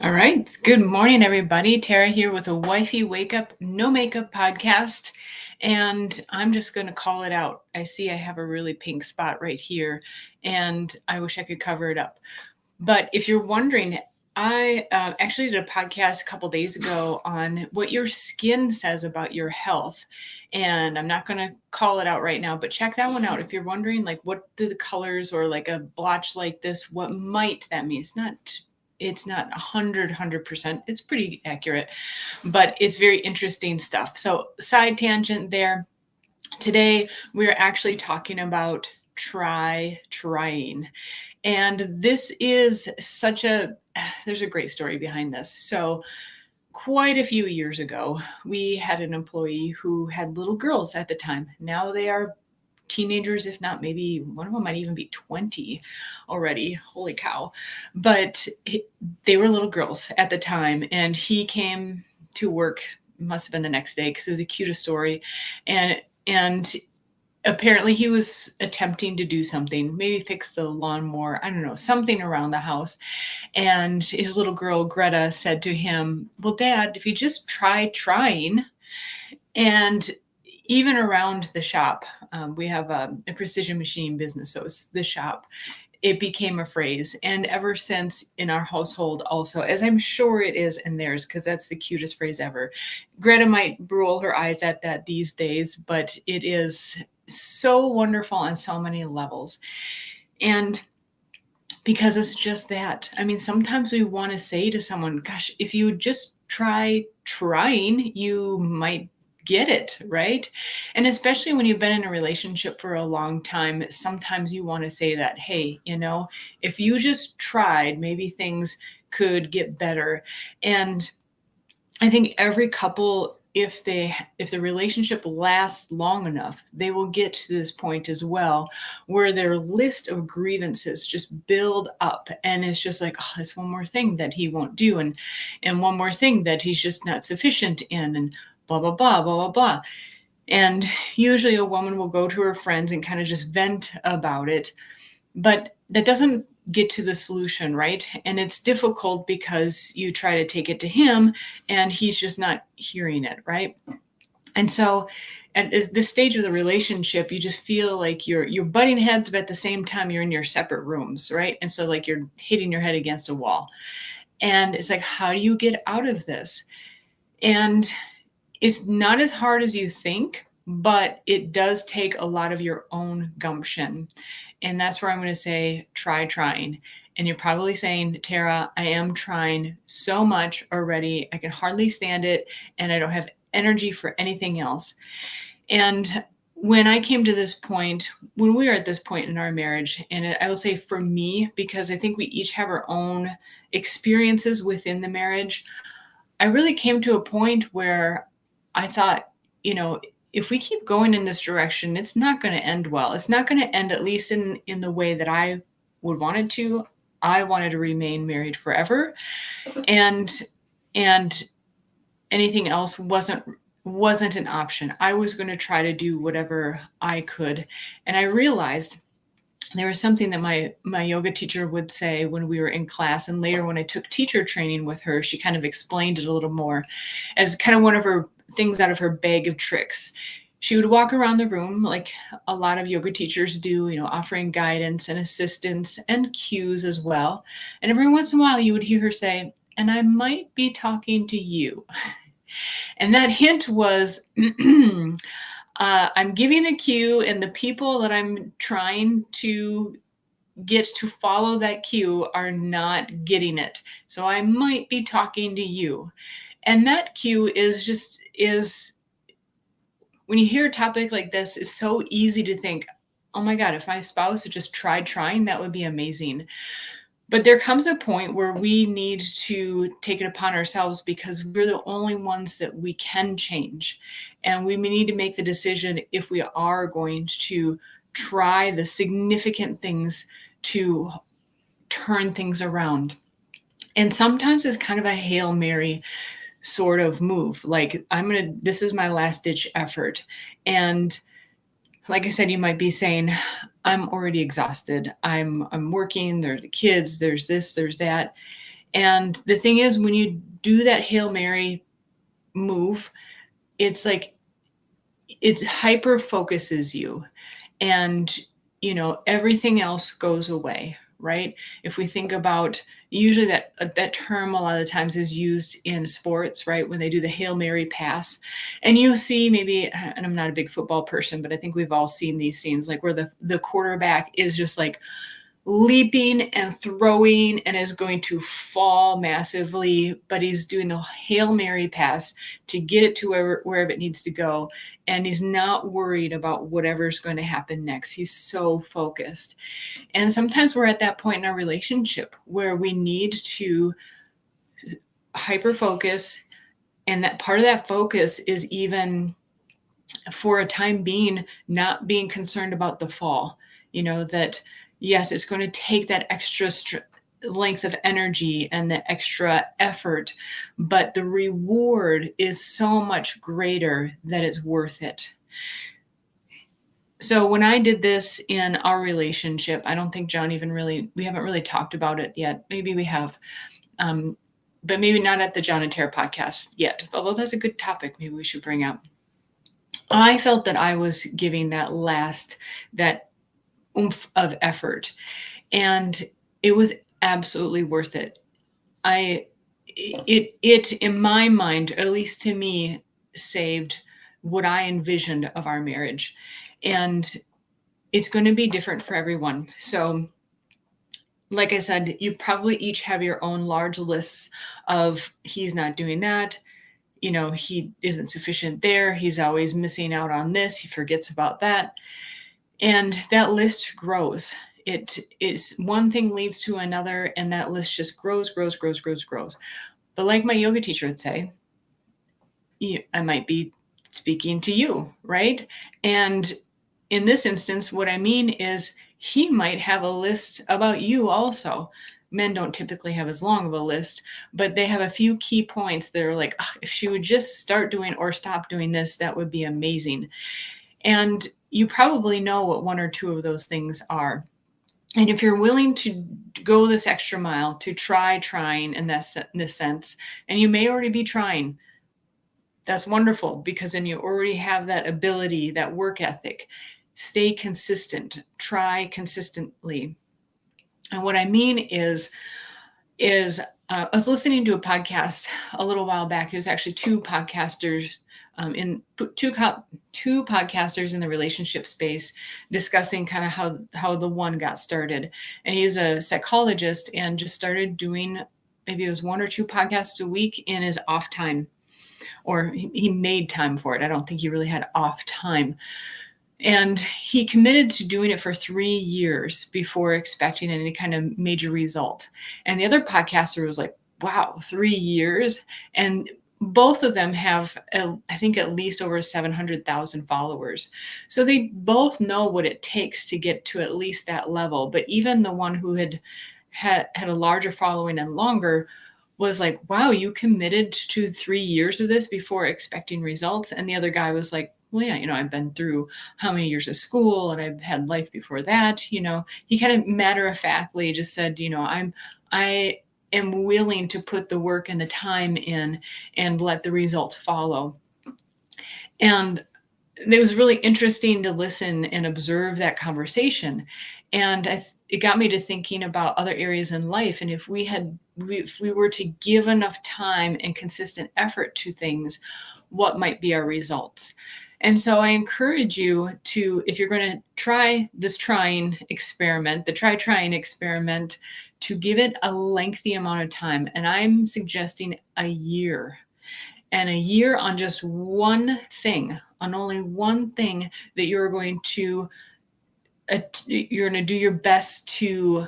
All right. Good morning, everybody. Tara here with a Wifey Wake Up No Makeup podcast. And I'm just going to call it out. I see I have a really pink spot right here, and I wish I could cover it up. But if you're wondering, I actually did a podcast a couple days ago on what your skin says about your health. And I'm not going to call it out right now, but check that one out. If you're wondering, like, what do the colors or like a blotch like this, what might that mean? It's not 100%. It's pretty accurate, but it's very interesting stuff. So side tangent there. Today, we're actually talking about trying. And this is there's a great story behind this. So quite a few years ago, we had an employee who had little girls at the time. Now they are teenagers, if not, maybe one of them might even be 20 already. Holy cow. But they were little girls at the time. And he came to work, must have been the next day because it was the cutest story. And apparently he was attempting to do something, maybe fix the lawnmower, I don't know, something around the house. And his little girl, Greta, said to him, "Well, Dad, if you just try trying." And even around the shop, we have a precision machine business, so it's the shop. It became a phrase. And ever since in our household also, as I'm sure it is in theirs, because that's the cutest phrase ever. Greta might roll her eyes at that these days, but it is so wonderful on so many levels. And because it's just that. I mean, sometimes we want to say to someone, gosh, if you just try trying, you might get it, right? And especially when you've been in a relationship for a long time, sometimes you want to say that, hey, if you just tried, maybe things could get better. And I think every couple, if the relationship lasts long enough, they will get to this point as well, where their list of grievances just build up, and it's just like, oh, that's one more thing that he won't do, and one more thing that he's just not sufficient in, and blah blah blah blah blah blah. And usually a woman will go to her friends and kind of just vent about it, but that doesn't get to the solution, right? And it's difficult because you try to take it to him and he's just not hearing it, right? And so at this stage of the relationship, you just feel like you're butting heads, but at the same time you're in your separate rooms, right? And so like you're hitting your head against a wall. And it's like, how do you get out of this? And it's not as hard as you think, but it does take a lot of your own gumption. And that's where I'm going to say, try trying. And you're probably saying, Tara, I am trying so much already. I can hardly stand it. And I don't have energy for anything else. And when I came to this point, when we were at this point in our marriage, and I will say for me, because I think we each have our own experiences within the marriage, I really came to a point where I thought, if we keep going in this direction, it's not going to end well. It's not going to end, at least in the way that I would want it to. I wanted to remain married forever. And anything else wasn't an option. I was going to try to do whatever I could. And I realized there was something that my yoga teacher would say when we were in class. And later when I took teacher training with her, she kind of explained it a little more as kind of one of her things out of her bag of tricks. She would walk around the room like a lot of yoga teachers do, offering guidance and assistance and cues as well. And every once in a while you would hear her say, "And I might be talking to you." And that hint was, I'm giving a cue, and the people that I'm trying to get to follow that cue are not getting it. So I might be talking to you. And that cue is when you hear a topic like this, it's so easy to think, oh my God, if my spouse had just tried trying, that would be amazing. But there comes a point where we need to take it upon ourselves, because we're the only ones that we can change. And we need to make the decision if we are going to try the significant things to turn things around. And sometimes it's kind of a Hail Mary sort of move. Like, this is my last ditch effort. And like I said, you might be saying, I'm already exhausted. I'm working, there are the kids, there's this, there's that. And the thing is, when you do that Hail Mary move, it's like it hyper focuses you, and everything else goes away, right? If we think about, usually that term a lot of times is used in sports, right, when they do the Hail Mary pass. And you see, maybe, and I'm not a big football person, but I think we've all seen these scenes, like where the quarterback is just like leaping and throwing and is going to fall massively, but he's doing the Hail Mary pass to get it to wherever it needs to go. And he's not worried about whatever's going to happen next. He's so focused. And sometimes we're at that point in our relationship where we need to hyper focus. And that part of that focus is even, for a time being, not being concerned about the fall. That yes, it's going to take that extra length of energy and the extra effort, but the reward is so much greater that it's worth it. So when I did this in our relationship, I don't think John we haven't really talked about it yet. Maybe we have, but maybe not at the John and Tara podcast yet, although that's a good topic maybe we should bring up. I felt that I was giving that oomph of effort, and it was absolutely worth it. It in my mind, at least to me, saved what I envisioned of our marriage. And it's going to be different for everyone. So like I said, you probably each have your own large lists of, he's not doing that, he isn't sufficient there, he's always missing out on this, he forgets about that. And that list grows. It is, one thing leads to another, and that list just grows. But like my yoga teacher would say, I might be speaking to you, right? And in this instance, what I mean is, he might have a list about you also. Men don't typically have as long of a list, but they have a few key points that are like, if she would just start doing or stop doing this, that would be amazing. And you probably know what one or two of those things are. And if you're willing to go this extra mile, to trying in this sense, and you may already be trying, that's wonderful, because then you already have that ability, that work ethic. Stay consistent, try consistently. And what I mean is I was listening to a podcast a little while back. It was actually two podcasters two podcasters in the relationship space discussing kind of how the one got started. And he's a psychologist and just started doing, maybe it was one or two podcasts a week in his off time, or he made time for it. I don't think he really had off time. And he committed to doing it for 3 years before expecting any kind of major result. And the other podcaster was like, wow, 3 years. And both of them have, I think, at least over 700,000 followers. So they both know what it takes to get to at least that level. But even the one who had a larger following and longer was like, wow, you committed to 3 years of this before expecting results. And the other guy was like, well, yeah, I've been through how many years of school, and I've had life before that. He kind of matter-of-factly just said, I am willing to put the work and the time in and let the results follow. And it was really interesting to listen and observe that conversation. And it got me to thinking about other areas in life. And if we were to give enough time and consistent effort to things, what might be our results? And so I encourage you to, if you're going to try this trying experiment, to give it a lengthy amount of time. And I'm suggesting a year. And a year on just one thing, on only one thing that you're going to do your best to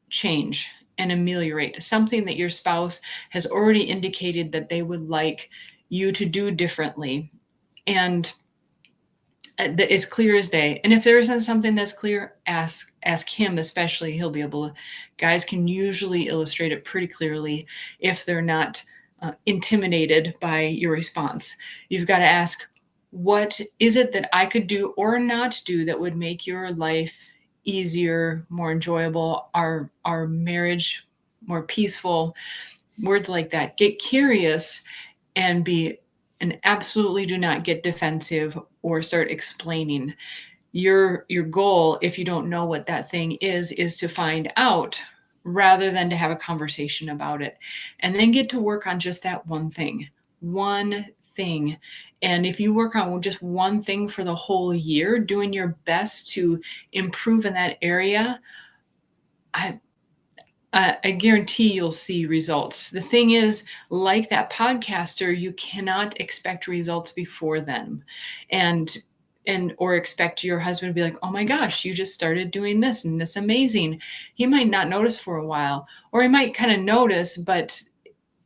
change and ameliorate, something that your spouse has already indicated that they would like you to do differently. And that is clear as day. And if there isn't something that's clear, ask him, especially. He'll be able to, guys can usually illustrate it pretty clearly if they're not intimidated by your response. You've got to ask, what is it that I could do or not do that would make your life easier, more enjoyable, our marriage more peaceful, words like that. Get curious and absolutely do not get defensive or start explaining. Your goal, if you don't know what that thing is to find out rather than to have a conversation about it. And then get to work on just that one thing. One thing. And if you work on just one thing for the whole year, doing your best to improve in that area, I guarantee you'll see results. The thing is, like that podcaster, you cannot expect results before then, and or expect your husband to be like, "Oh my gosh, you just started doing this and it's amazing." He might not notice for a while, or he might kind of notice, but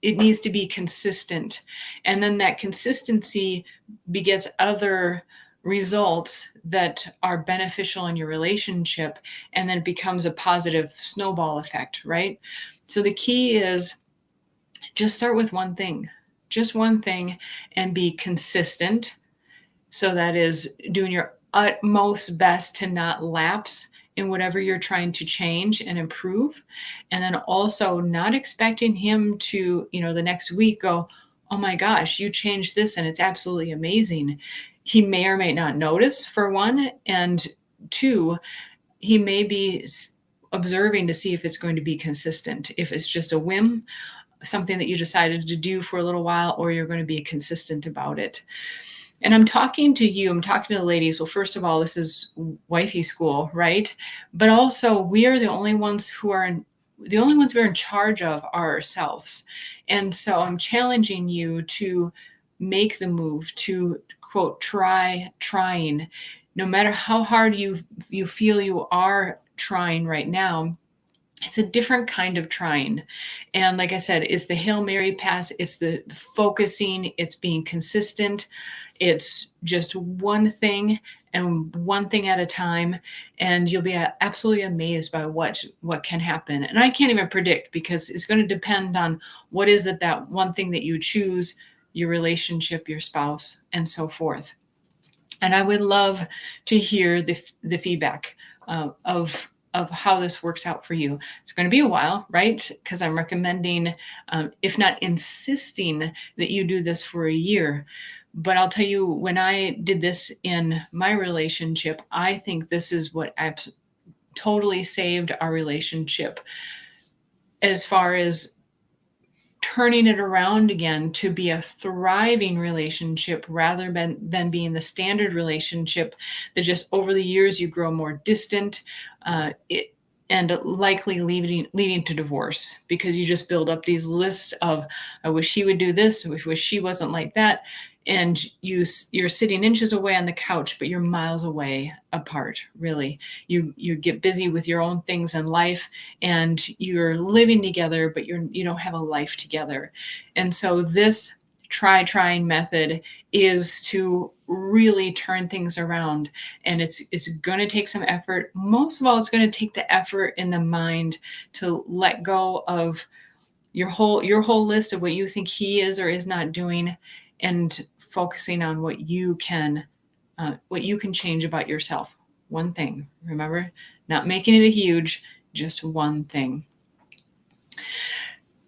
it needs to be consistent. And then that consistency begets other results that are beneficial in your relationship, and then it becomes a positive snowball effect, right? So the key is just start with one thing, and be consistent. So that is doing your utmost best to not lapse in whatever you're trying to change and improve. And then also not expecting him to, the next week go, "Oh my gosh, you changed this and it's absolutely amazing." He may or may not notice, for one. And two, he may be observing to see if it's going to be consistent, if it's just a whim, something that you decided to do for a little while, or you're going to be consistent about it. And I'm talking to the ladies. Well, first of all, this is wifey school, right? But also, we are the only ones who are in charge of ourselves. And so I'm challenging you to make the move, to quote, trying, no matter how hard you feel you are trying right now. It's a different kind of trying. And like I said, it's the Hail Mary pass. It's the focusing. It's being consistent. It's just one thing and one thing at a time. And you'll be absolutely amazed by what can happen. And I can't even predict, because it's going to depend on what is it, that one thing that you choose, your relationship, your spouse, and so forth. And I would love to hear the feedback of how this works out for you. It's going to be a while, right? Because I'm recommending, if not insisting, that you do this for a year. But I'll tell you, when I did this in my relationship, I think this is what totally saved our relationship, as far as turning it around again to be a thriving relationship, rather than being the standard relationship that just over the years you grow more distant, and likely leading to divorce, because you just build up these lists of, "I wish he would do this, I wish she wasn't like that." And you're sitting inches away on the couch, but you're miles away apart, really. You get busy with your own things in life, and you're living together, but you don't have a life together. And so this trying method is to really turn things around. And it's going to take some effort. Most of all, it's going to take the effort in the mind to let go of your whole list of what you think he is or is not doing, and focusing on what you can change about yourself. One thing. Remember, not making it a huge, just one thing.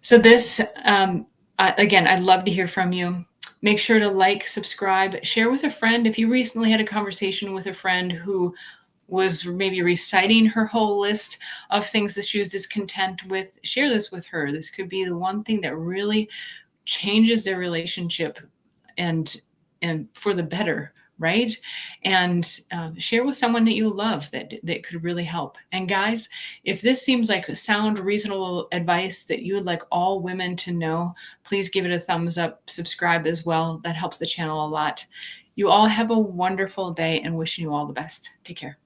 So this, again, I'd love to hear from you. Make sure to like, subscribe, share with a friend. If you recently had a conversation with a friend who was maybe reciting her whole list of things that she was discontent with, share this with her. This could be the one thing that really changes their relationship, and for the better, right? And share with someone that you love that could really help. And guys, if this seems like sound, reasonable advice that you would like all women to know, please give it a thumbs up, subscribe as well. That helps the channel a lot. You all have a wonderful day, and wishing you all the best. Take care.